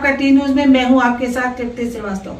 आपका T news में मैं हूं आपके साथ तृप्ति श्रीवास्तव।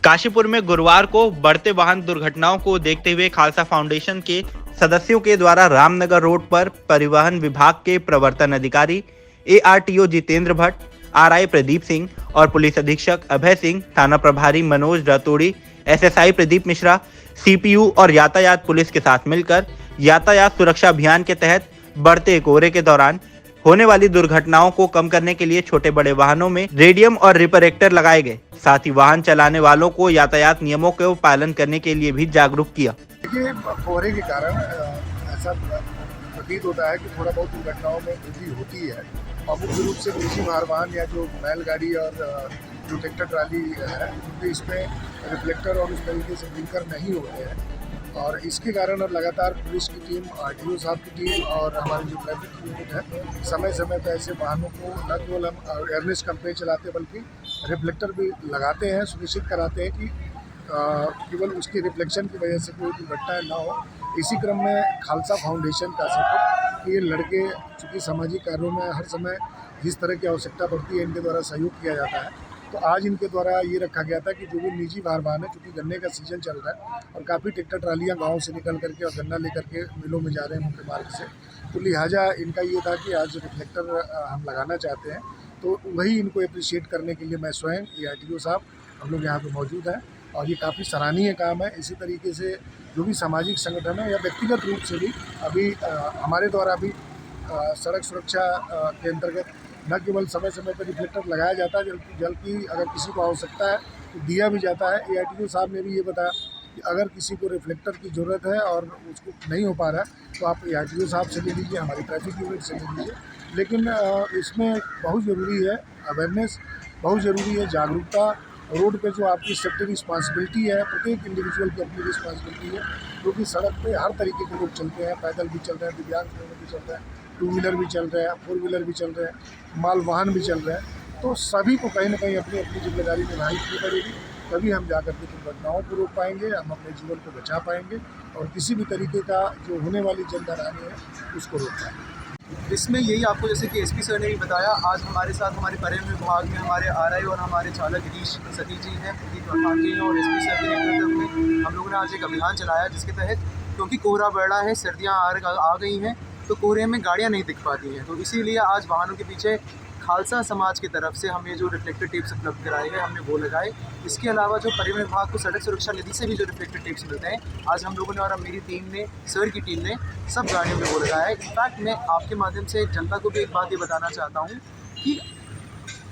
काशीपुर में गुरुवार को बढ़ते वाहन दुर्घटनाओं को देखते हुए खालसा फाउंडेशन के सदस्यों के द्वारा रामनगर रोड पर परिवहन विभाग के प्रवर्तन अधिकारी ARTO जितेंद्र भट्ट, RI प्रदीप सिंह और पुलिस अधीक्षक अभय सिंह, थाना प्रभारी मनोज रातोड़ी, SSI प्रदीप मिश्रा, CPU और यातायात पुलिस के साथ मिलकर यातायात सुरक्षा अभियान के तहत बढ़ते कोहरे के दौरान होने वाली दुर्घटनाओं को कम करने के लिए छोटे बड़े वाहनों में रेडियम और रिपरेक्टर लगाए गए। साथ ही वाहन चलाने वालों को यातायात नियमों के पालन करने के लिए भी जागरूक किया। देखिए, कोहरे के कारण ऐसा प्रतीत होता है कि थोड़ा बहुत दुर्घटनाओं में वृद्धि होती है और मुख्य रूप से कृषि भार वाहन या जो बैलगाड़ी और जो ट्रैक्टर ट्राली है क्योंकि इसमें रिफ्लेक्टर और उस तरीके से ब्लिंकर नहीं होते हैं और इसके कारण लगातार पुलिस की टीम, RTO साहब की टीम और हमारी जो ट्रैफिक यूनिट है समय समय पर ऐसे वाहनों को न केवल हम अवेयरनेस कैंपेन चलाते बल्कि रिफ्लेक्टर भी लगाते हैं, सुनिश्चित कराते हैं कि केवल उसके रिफ्लेक्शन की वजह से कोई दुर्घटनाएं ना हो। इसी क्रम में खालसा फाउंडेशन का सपोर्ट कि ये लड़के चूँकि सामाजिक कार्यों में हर समय जिस तरह की आवश्यकता पड़ती है इनके द्वारा सहयोग किया जाता है, तो आज इनके द्वारा ये रखा गया था कि जो भी निजी भार वाहन है, चूँकि गन्ने का सीजन चल रहा है और काफ़ी ट्रैक्टर ट्रालियाँ गाँव से निकल करके और गन्ना लेकर के मिलों में जा रहे हैं मुख्य मार्ग से, तो लिहाजा इनका ये था कि आज रिफ्लेक्टर हम लगाना चाहते हैं। तो वही इनको अप्रिशिएट करने के लिए मैं स्वयं ARTO साहब हम लोग यहाँ पे मौजूद हैं और ये काफ़ी सराहनीय काम है। इसी तरीके से जो भी सामाजिक संगठन है या व्यक्तिगत रूप से भी अभी हमारे द्वारा भी सड़क सुरक्षा के अंतर्गत न केवल समय समय पर रिफ्लेक्टर लगाया जाता है जबकि अगर किसी को आवश्यकता है तो दिया भी जाता है। ARTO साहब ने भी ये बताया कि अगर किसी को रिफ्लेक्टर की ज़रूरत है और उसको नहीं हो पा रहा है तो आप ARTO साहब से ले लीजिए, हमारी ट्रैफिक यूनिट से ले लीजिए। लेकिन इसमें बहुत ज़रूरी है अवेयरनेस, बहुत ज़रूरी है जागरूकता। रोड पे जो आपकी सेफ्टी रिस्पॉन्सिबिलिटी है, प्रत्येक इंडिविजुअल की अपनी रिस्पॉन्सिबिलिटी है क्योंकि सड़क पे हर तरीके के लोग चलते हैं, पैदल भी चल रहे हैं, दिव्यांग भी चल रहे हैं, 2 व्हीलर भी चल रहे हैं, 4 व्हीलर भी चल रहे हैं, माल वाहन भी चल रहे हैं। तो सभी को कहीं ना कहीं अपनी अपनी जिम्मेदारी निभानी पड़ेगी, तभी हम जाकर के दुर्घटनाओं को रोक पाएंगे, हम अपने जीवन को बचा पाएंगे और किसी भी तरीके का जो होने वाली जनहानि है उसको रोक पाएंगे। इसमें यही आपको जैसे कि SP सर ने भी बताया, आज हमारे साथ हमारे परिवहन विभाग में हमारे RI और हमारे चालक गिरीश सतीश जी हैं, प्रदीप वर्मा जी हैं और SP सर के नेतृत्व में हम लोगों ने आज एक अभियान चलाया जिसके तहत क्योंकि कोहरा बढ़ रहा है, सर्दियाँ आ गई हैं तो कोहरे में गाड़ियाँ नहीं दिख पाती हैं, तो इसीलिए आज वाहनों के पीछे खालसा समाज की तरफ से हमने जो रिफ्लेक्टर टेप्स उपलब्ध कराए हैं हमने वो लगाए। इसके अलावा जो परिवहन विभाग को सड़क सुरक्षा निधि से भी जो रिफ्लेक्टर टेप्स मिलते हैं आज हम लोगों ने और मेरी टीम ने, सर की टीम ने सब गाड़ियों में वो लगाया है। इनफैक्ट मैं आपके माध्यम से जनता को भी एक बात ये बताना चाहता हूँ कि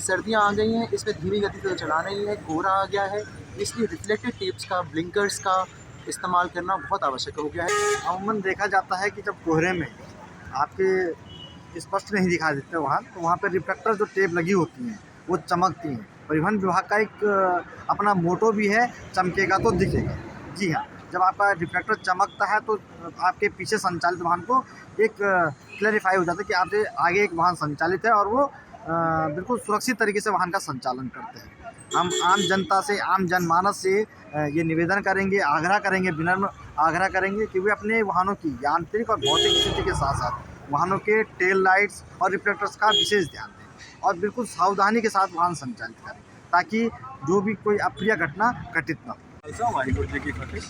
सर्दियाँ आ गई हैं, इसमें धीमी गति से चलाना ही है, कोहरा आ गया है, इसलिए रिफ्लेक्टर टेप्स का, ब्लिंकर्स का इस्तेमाल करना बहुत आवश्यक हो गया है। अमूमन देखा जाता है कि जब कोहरे में आपके स्पष्ट नहीं दिखा देते वाहन तो वहाँ पर रिफ्लेक्टर जो टेप लगी होती हैं वो चमकती हैं। परिवहन विभाग का एक अपना मोटो भी है, चमकेगा तो दिखेगा। जी हाँ, जब आपका रिफ्लेक्टर चमकता है तो आपके पीछे संचालित वाहन को एक क्लैरिफाई हो जाता है कि आपसे आगे एक वाहन संचालित है और वो बिल्कुल सुरक्षित तरीके से वाहन का संचालन करते हैं। हम आम जनता से, आम जनमानस से ये निवेदन करेंगे, आग्रह करेंगे, विनम्र आग्रह करेंगे कि वे अपने वाहनों की यांत्रिक और भौतिक स्थिति के साथ साथ वाहनों के टेल लाइट्स और रिफ्लेक्टर्स का विशेष ध्यान दें और बिल्कुल सावधानी के साथ वाहन संचालित करें ताकि जो भी कोई अप्रिय घटना घटित न हो। खालसा वाहिगुरु जी की फतेह।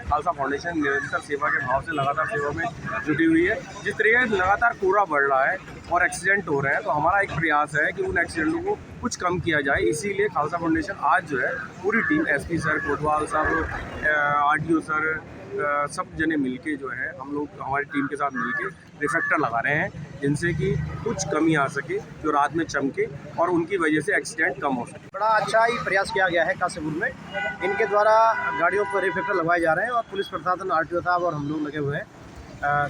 खालसा फाउंडेशन निरंतर सेवा के भाव से लगातार सेवा में जुटी हुई है। जिस तरीके से लगातार कोहरा बढ़ रहा है और एक्सीडेंट हो रहे हैं तो हमारा एक प्रयास है कि उन एक्सीडेंटों को कुछ कम किया जाए। इसीलिए खालसा फाउंडेशन आज जो है पूरी टीम, SP सर, कोतवाल साहब, RTO सर, सब जने मिलके जो है हम लोग हमारी टीम के साथ मिलके रिफ्लेक्टर लगा रहे हैं जिनसे कि कुछ कमी आ सके, जो रात में चमके और उनकी वजह से एक्सीडेंट कम हो सके। बड़ा अच्छा ही प्रयास किया गया है काशीपुर में, इनके द्वारा गाड़ियों पर रिफ्लेक्टर लगवाए जा रहे हैं और पुलिस प्रशासन, RTO साहब और हम लोग लगे हुए हैं,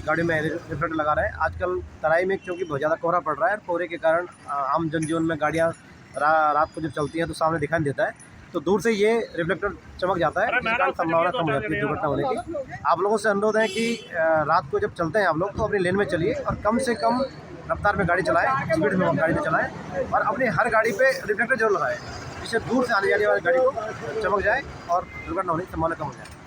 गाड़ी में रिफ्लेक्टर लगा रहे हैं। आजकल तराई में क्योंकि बहुत ज़्यादा कोहरा पड़ रहा है, कोहरे के कारण आम जनजीवन में गाड़ियाँ रात को जब चलती हैं तो सामने दिखाई नहीं देता है, तो दूर से ये रिफ्लेक्टर चमक जाता है जिस कारण संभावना कम हो जाती है दुर्घटना होने की। आप लोगों से अनुरोध है कि रात को जब चलते हैं आप लोग तो अपनी लेन में चलिए और कम से कम रफ्तार में गाड़ी चलाएं, स्पीड में गाड़ी में चलाएं और अपनी हर गाड़ी पे रिफ्लेक्टर जरूर लगाएं जिससे दूर से आने जाने वाली गाड़ी को चमक जाए और दुर्घटना होने की संभावना कम हो जाए।